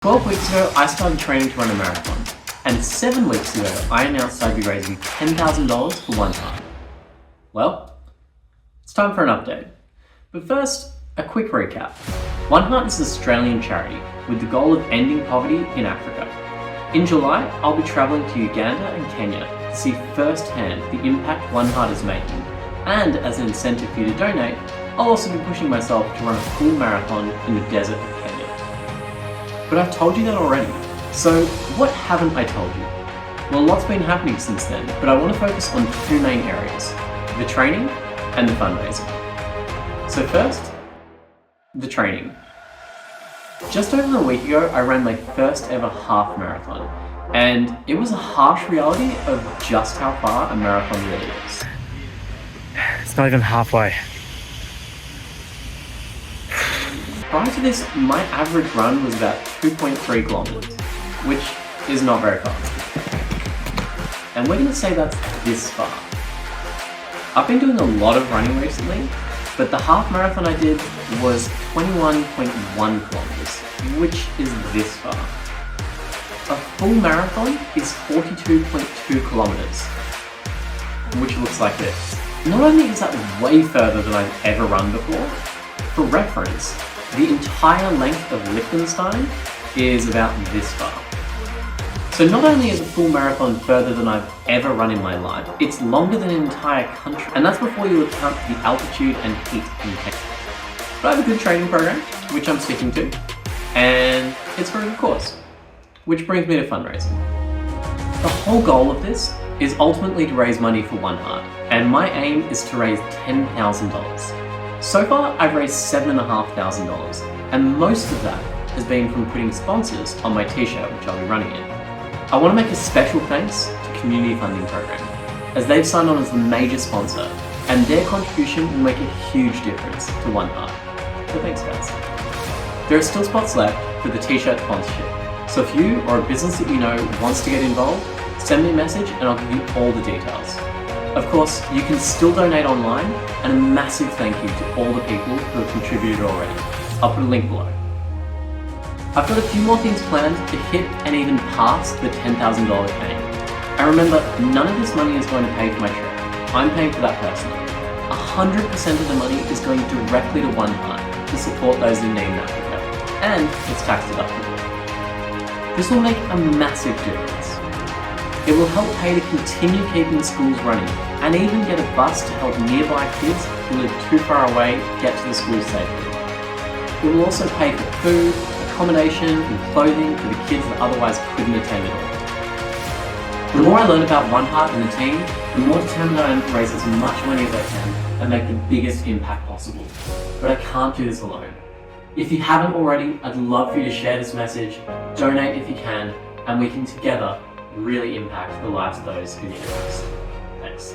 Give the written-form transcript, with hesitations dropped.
12 weeks ago, I started training to run a marathon, and 7 weeks ago, I announced I'd be raising $10,000 for OneHeart. Well, it's time for an update. But first, a quick recap. OneHeart is an Australian charity with the goal of ending poverty in Africa. In July, I'll be travelling to Uganda and Kenya to see firsthand the impact OneHeart is making, and as an incentive for you to donate, I'll also be pushing myself to run a full marathon in the desert of Kenya. But I've told you that already. So what haven't I told you? Well, lots been happening since then, but I want to focus on two main areas: the training and the fundraising. So first, the training. Just over a week ago, I ran my first ever half marathon, and it was a harsh reality of just how far a marathon really is. It's not even halfway. Prior to this, my average run was about 2.3 kilometers, which is not very far. And we're going to say that's this far. I've been doing a lot of running recently, but the half marathon I did was 21.1 kilometers, which is this far. A full marathon is 42.2 kilometers, which looks like this. Not only is that way further than I've ever run before, for reference, the entire length of Liechtenstein is about this far. So not only is a full marathon further than I've ever run in my life, it's longer than an entire country, and that's before you account for the altitude and heat in Kenya. But I have a good training program, which I'm sticking to, and it's for a good cause. Which brings me to fundraising. The whole goal of this is ultimately to raise money for OneHeart, and my aim is to raise $10,000. So far, I've raised $7,500, and most of that has been from putting sponsors on my t-shirt, which I'll be running in. I want to make a special thanks to Community Funding Program, as they've signed on as the major sponsor, and their contribution will make a huge difference to OneHeart. So thanks guys. There are still spots left for the t-shirt sponsorship, so if you or a business that you know wants to get involved, send me a message and I'll give you all the details. Of course, you can still donate online, and a massive thank you to all the people who have contributed already. I'll put a link below. I've got a few more things planned to hit and even pass the $10,000 aim. And remember, none of this money is going to pay for my trip. I'm paying for that personally. 100% of the money is going directly to OneHeart to support those in need in Africa, and it's tax deductible. This will make a massive difference. It will help pay to continue keeping schools running, and even get a bus to help nearby kids who live too far away get to the school safely. It will also pay for food, accommodation and clothing for the kids that otherwise couldn't attend it all. The more I learn about OneHeart and the team, the more determined I am to raise as much money as I can and make the biggest impact possible. But I can't do this alone. If you haven't already, I'd love for you to share this message, donate if you can, and we can together really impact the lives of those who need it most. Thanks.